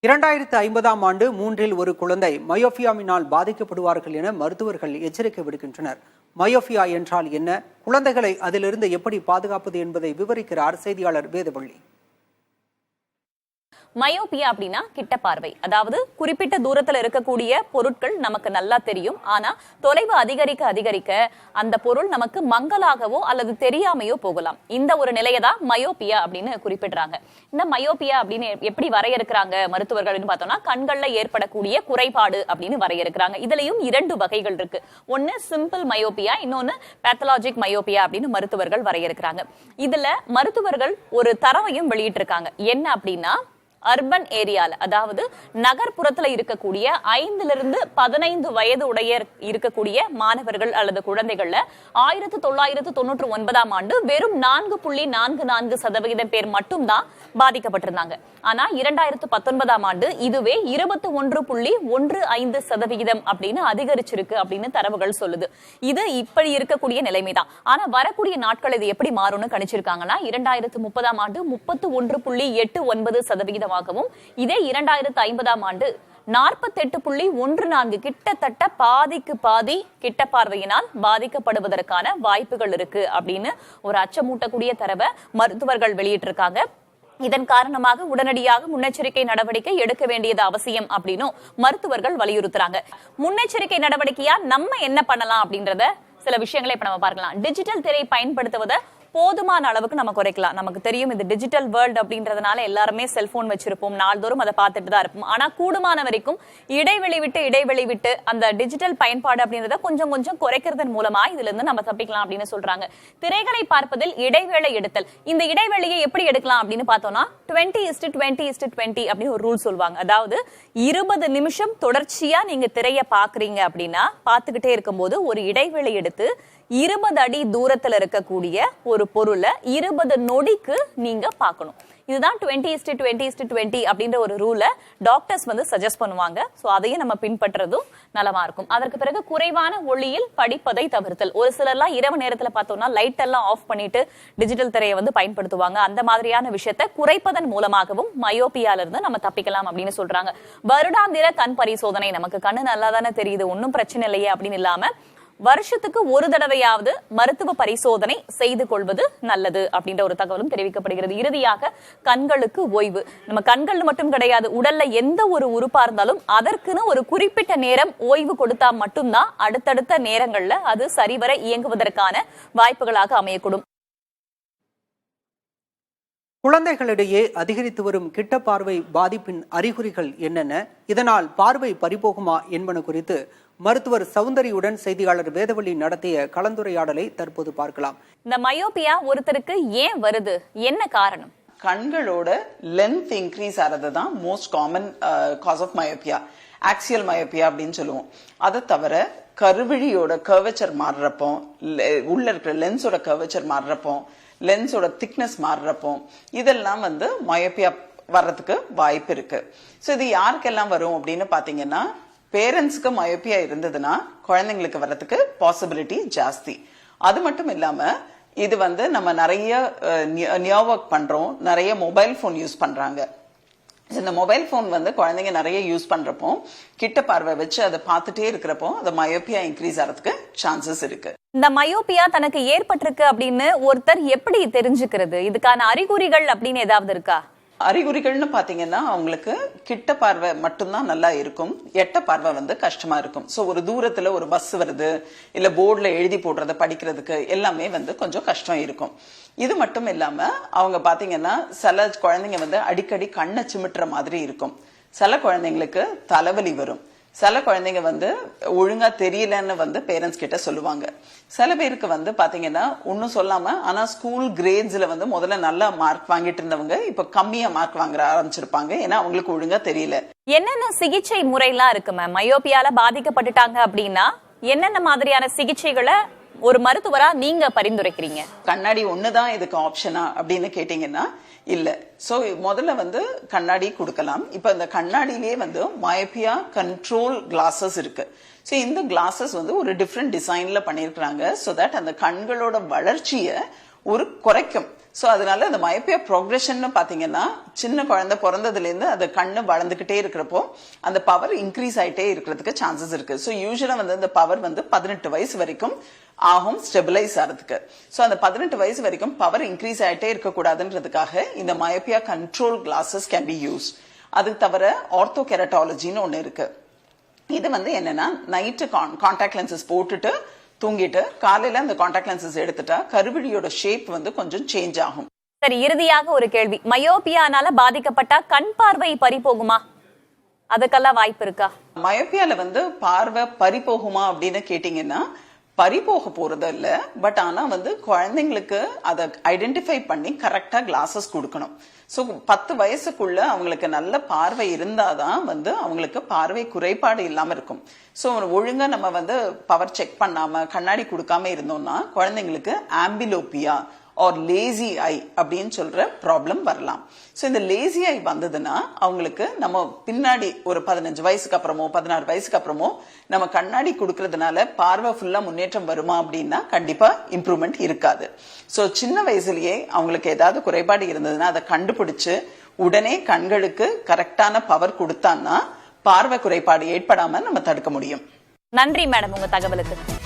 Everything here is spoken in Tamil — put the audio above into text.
2050ஆம் ஆண்டு 3இல் ஒரு குழந்தை மயோபியாவினால் பாதிக்கப்படுவார்கள் என மருத்துவர்கள் எச்சரிக்கை விடுக்கின்றனர். மயோபியா என்றால் என்ன, குழந்தைகளை அதிலிருந்து எப்படி பாதுகாப்பது என்பதை விவரிக்கிறார் செய்தியாளர் வேதவள்ளி. மயோபியா அப்படின்னா கிட்ட பார்வை, அதாவது குறிப்பிட்ட தூரத்துல இருக்கக்கூடிய பொருட்கள் நமக்கு நல்லா தெரியும். ஆனா தொலைவு அதிகரிக்க அதிகரிக்க அந்த பொருள் நமக்கு மங்கலாகவோ அல்லது தெரியாமையோ போகலாம். இந்த ஒரு நிலையை தான் மயோபியா அப்படின்னு குறிப்பிடுறாங்க. இந்த மயோபியா அப்படின்னு எப்படி வரையறுக்கிறாங்க மருத்துவர்கள் பார்த்தோம்னா, கண்கள்ல ஏற்படக்கூடிய குறைபாடு அப்படின்னு வரையறுக்கிறாங்க. இதுலயும் 2 வகைகள் இருக்கு. ஒன்னு சிம்பிள் மயோபியா, இன்னொன்னு பேத்தலாஜிக் மயோபியா அப்படின்னு மருத்துவர்கள் வரையறுக்கிறாங்க. இதுல மருத்துவர்கள் ஒரு தரவையும் வெளியிட்டு இருக்காங்க. என்ன அப்படின்னா, அர்பன் ஏரியால, அதாவது நகர்ப்புறத்துல இருக்கக்கூடிய 5 to 15 வயது உடைய இருக்கக்கூடிய மாணவர்கள் அல்லது குழந்தைகள்ல 1999ஆம் ஆண்டு வெறும் 4.44% பேர் மட்டும்தான் பாதிக்கப்பட்டிருந்தாங்க. ஆனா 2019ஆம் ஆண்டு இதுவே 21.15% அப்படின்னு அதிகரிச்சிருக்கு அப்படின்னு தரவுகள் சொல்லுது. இது இப்படி இருக்கக்கூடிய நிலைமைதான். ஆனா வரக்கூடிய நாட்கள் இது எப்படி மாறும்னு கணிச்சிருக்காங்கன்னா, 2030ஆம் ஆண்டு 31.89% இதே 2050ஆம் ஆண்டு 48.14, கிட்டத்தட்ட பாதிக்கு பாதி கிட்ட பார்வையினால் பாதிக்கப்படுவதற்கான வாய்ப்புகள் இருக்கு அப்படின்னு ஒரு அச்சமூட்டக்கூடிய தரவை மருத்துவர்கள் வெளியிட்டிருக்காங்க. இதன் காரணமாக உடனடியாக முன்னெச்சரிக்கை நடவடிக்கை எடுக்க வேண்டியது அவசியம் அப்படின்னு மருத்துவர்கள் வலியுறுத்துறாங்க. முன்னெச்சரிக்கை நடவடிக்கையா நம்ம என்ன பண்ணலாம் அப்படின்றத சில விஷயங்களை இப்ப நம்ம பார்க்கலாம். டிஜிட்டல் திரை பயன்படுத்துவதை போதுமான அளவுக்கு நம்ம குறைக்கலாம். நமக்கு தெரியும் இது டிஜிட்டல் வேர்ல்ட் அப்படின்றதுனால எல்லாருமே செல்போன் வச்சிருப்போம், நாள்தோறும் அதை பார்த்துட்டு தான் இருப்போம். ஆனா கூடுமான வரைக்கும் இடைவெளி விட்டு அந்த டிஜிட்டல் பயன்பாடு அப்படின்றத கொஞ்சம் கொஞ்சம் குறைக்கிறதன் மூலமா இதுல இருந்து நம்ம தப்பிக்கலாம் அப்படின்னு சொல்றாங்க. திரைகளை பார்ப்பதில் இடைவேளை எடுத்தல். இந்த இடைவெளியை எப்படி எடுக்கலாம் அப்படின்னு பார்த்தோம்னா, 20:20:20 அப்படின்னு ஒரு ரூல் சொல்லுவாங்க. அதாவது 20 நிமிஷம் தொடர்ச்சியா நீங்க திரைய பாக்குறீங்க அப்படின்னா, பார்த்துக்கிட்டே இருக்கும்போது ஒரு இடைவெளி எடுத்து 20 அடி தூரத்துல இருக்கக்கூடிய ஒரு பொருளை 20 நொடிக்கு நீங்க பார்க்கணும். இதுதான் 20:20:20 அப்படின்ற ஒரு ரூலை டாக்டர்ஸ் சஜஸ்ட் பண்ணுவாங்க. சோ அதையும் நம்ம பின்பற்றதும் நலமா இருக்கும். அதற்கு பிறகு குறைவான ஒளியில் படிப்பதை தவிர்த்தல். ஒரு சிலர்லாம் இரவு நேரத்துல பார்த்தோம்னா லைட் எல்லாம் ஆஃப் பண்ணிட்டு டிஜிட்டல் திரையை பயன்படுத்துவாங்க. அந்த மாதிரியான விஷயத்தை குறைப்பதன் மூலமாகவும் மயோபியால இருந்து நம்ம தப்பிக்கலாம் அப்படின்னு சொல்றாங்க. வருடாந்திர கண் பரிசோதனை, நமக்கு கண்ணு நல்லா தானே தெரியுது, ஒன்னும் பிரச்சனை இல்லையே அப்படின்னு இல்லாம வருஷத்துக்கு ஒரு தடவையாவது மருத்துவ பரிசோதனை செய்து கொள்வது நல்லது அப்படின்ற ஒரு தகவலும் தெரிவிக்கப்படுகிறது. இறுதியாக கண்களுக்கு ஓய்வு. நம்ம கண்கள் மட்டும் கிடையாது, உடல்ல எந்த ஒரு உறுப்பா இருந்தாலும் அதற்குன்னு ஒரு குறிப்பிட்ட நேரம் ஓய்வு கொடுத்தா மட்டும்தான் அடுத்தடுத்த நேரங்கள்ல அது சரிவர இயங்குவதற்கான வாய்ப்புகளாக அமையக்கூடும். குழந்தைகளிடையே அதிகரித்து வரும் கிட்ட பார்வை பாதிப்பின் அறிகுறிகள் என்னென்ன, இதனால் பார்வை பறிபோகுமா என்பன குறித்து மருத்துவர் சௌந்தரியுடன் செய்தியாளர் வேதவள்ளி நடத்திய கலந்துரையாடலை தற்போது பார்க்கலாம். இந்த மயோபியா ஒருத்தருக்கு ஏன் வருது, என்ன காரணம்? கண்களோட லென்த் இன்க்ரீஸ் ஆறதுதான் most common cause of myopia. Axial myopia அப்படின்னு சொல்லுவோம். அதை தவிர கருவிழியோட கர்வேச்சர் மாறுறப்போ, உள்ள இருக்கிற லென்ஸோட கர்வேச்சர் மாறுறப்போ, லென்ஸோட திக்னஸ் மாறுறப்போ, இதெல்லாம் மயோபியா வர்றதுக்கு வாய்ப்பு இருக்கு. சோ இது யாருக்கெல்லாம் வரும் அப்படின்னு பாத்தீங்கன்னா, பேரண்ட்ஸ்க்கு மயோபியா இருந்ததுன்னா குழந்தைங்களுக்கு வர்றதுக்கு பாசிபிலிட்டி ஜாஸ்தி. அது மட்டும் இல்லாம இது நம்ம நிறைய நியர் ஒர்க் பண்றோம், நிறைய மொபைல் போன் யூஸ் பண்றாங்க. இந்த மொபைல் போன் குழந்தைங்க நிறைய யூஸ் பண்றப்போ, கிட்ட பார்வை வச்சு அதை பார்த்துட்டே இருக்கிறப்போ அந்த மயோபியா இன்க்ரீஸ் ஆகிறதுக்கு சான்சஸ் இருக்கு. இந்த மயோபியா தனக்கு ஏற்பட்டிருக்கு அப்படின்னு ஒருத்தர் எப்படி தெரிஞ்சுக்கிறது? இதுக்கான அறிகுறிகள் அப்படின்னு ஏதாவது இருக்கா? அறிகுறிகள்னு பாத்தீங்கன்னா, அவங்களுக்கு கிட்ட பார்வை மட்டும்தான் நல்லா இருக்கும், எட்ட பார்வை கஷ்டமா இருக்கும். சோ ஒரு தூரத்துல ஒரு பஸ் வருது, இல்ல போர்டுல எழுதி போடுறத படிக்கிறதுக்கு எல்லாமே கொஞ்சம் கஷ்டம் இருக்கும். இது மட்டும் இல்லாம அவங்க பாத்தீங்கன்னா, சில குழந்தைங்க அடிக்கடி கண்ணை சிமிட்டுற மாதிரி இருக்கும். சில குழந்தைங்களுக்கு தலைவலி வரும். சில குழந்தைங்க ஒழுங்கா தெரியலன்னு பேரண்ட்ஸ் கிட்ட சொல்லுவாங்க. சில பேருக்கு பாத்தீங்கன்னா ஒன்னும் சொல்லாம, ஆனா ஸ்கூல் கிரேட்ஸ்ல முதல்ல நல்ல மார்க் வாங்கிட்டு இருந்தவங்க இப்ப கம்மியா மார்க் வாங்க ஆரம்பிச்சிருப்பாங்க. ஏன்னா அவங்களுக்கு ஒழுங்கா தெரியல. என்னென்ன சிகிச்சை முறையெல்லாம் இருக்கு மேம்? மயோபியால பாதிக்கப்பட்டுட்டாங்க அப்படின்னா என்னென்ன மாதிரியான சிகிச்சைகளை ஒரு மருத்துவரா நீங்க பரிந்துரைக்கிறீங்க? கண்ணாடி ஒண்ணுதான் இதுக்கு ஆப்ஷனா அப்படின்னு கேட்டீங்கன்னா இல்ல. சோ முதல்ல கண்ணாடி கொடுக்கலாம். இப்ப இந்த கண்ணாடியிலேயே மயோபியா கண்ட்ரோல் கிளாஸஸ் இருக்கு. சோ இந்த கிளாஸஸ் ஒரு டிஃப்ரெண்ட் டிசைன்ல பண்ணிருக்காங்க. சோ தட் அந்த கண்களோட வளர்ச்சியை ஒரு குறைக்கும். சோ அதனால அந்த மயோபியா ப்ரோக்ரஷன் பாத்தீங்கன்னா சின்ன குழந்தை பிறந்ததுல இருந்து அது கண்ணு வளர்ந்துகிட்டே இருக்கிறப்போ அந்த பவர் இன்க்ரீஸ் ஆயிட்டே இருக்கிறதுக்கு சான்சஸ் இருக்கு. சோ யூஸ்வலா வந்து அந்த பவர் வந்து 18 வயசு வரைக்கும் ஆகும் ஸ்டெபிலைஸ் ஆகிறதுக்கு. சோ அந்த 18 வயசு வரைக்கும் பவர் இன்க்ரீஸ் ஆயிட்டே இருக்க கூடாதுன்றதுக்காக இந்த myopia control classes can be use. அது தவிர ஆர்த்தோ கெரட்டாலஜின்னு ஒண்ணு இருக்கு. இது வந்து என்னன்னா நைட்டு கான்டாக்ட் லென்சஸ் போட்டுட்டு தூங்கிட்டு காலையில அந்த கான்டாக்ட் லென்சஸ் எடுத்துட்டா கருவிழியோட ஷேப் வந்து கொஞ்சம் சேஞ்ச் ஆகும். சரி, இறுதியாக ஒரு கேள்வி. மயோபியானால பாதிக்கப்பட்டா கண் பார்வை பறி போகுமா? அதுக்கெல்லாம் வாய்ப்பு இருக்கா? மயோபியால வந்து பார்வை பறி போகுமா அப்படின்னு கேட்டீங்கன்னா பறி போக போறது இல்ல. பட் ஆனா வந்து குழந்தைங்களுக்கு அதை ஐடென்டிஃபை பண்ணி கரெக்டா கிளாஸஸ் கொடுக்கணும். சோ 10 வயசுக்குள்ள அவங்களுக்கு நல்ல பார்வை இருந்தாதான் வந்து அவங்களுக்கு பார்வை குறைபாடு இல்லாம இருக்கும். சோ ஒழுங்கா நம்ம வந்து பவர் செக் பண்ணாம கண்ணாடி கொடுக்காம இருந்தோம்னா குழந்தைங்களுக்கு ஆம்பிலோபியா ஆர் லேசி ஐ அப்படின்னு சொல்ற ப்ராப்ளம் வரலாம். சோ இந்த லேசி ஐ வந்ததுன்னா அவங்களுக்கு நம்ம பின்னாடி ஒரு 15 வயசுக்கு அப்புறமோ 16 வயசுக்கு அப்புறமோ நம்ம கண்ணாடி கொடுக்கறதுனால பார்வை ஃபுல்லா முன்னேற்றம் வருமா அப்படின்னா கண்டிப்பா இம்ப்ரூவ்மெண்ட் இருக்காது. சோ சின்ன வயசுலயே அவங்களுக்கு ஏதாவது குறைபாடு இருந்ததுன்னா அதை கண்டுபிடிச்சு உடனே கண்களுக்கு கரெக்டான பவர் கொடுத்தான்னா பார்வை குறைபாடு ஏற்படாம நம்ம தடுக்க முடியும். நன்றி மேடம் உங்க தகவலுக்கு.